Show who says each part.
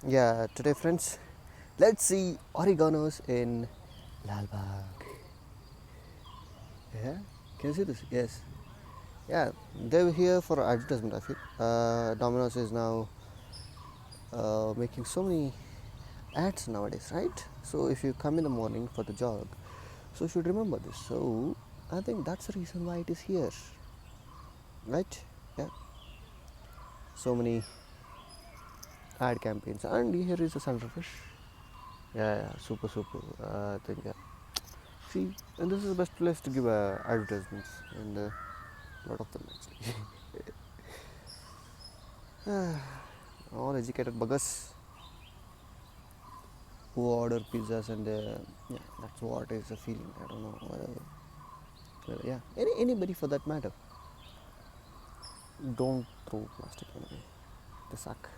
Speaker 1: Yeah, today, friends, let's see oreganos in Lalbagh. Yeah, can you see this? Yes. Yeah, they were here for advertisement, I feel. Domino's is now making so many ads nowadays, right? So if you come in the morning for the jog, so you should remember this. So I think that's the reason why it is here, right? Yeah, so many ad campaigns, and here is a sunfish. Yeah, super, super. I think yeah. See, and this is the best place to give advertisements, and a lot of them actually. All educated buggers who order pizzas, and yeah, that's what is the feeling. I don't know. Yeah, anybody for that matter. Don't throw plastic away. They suck.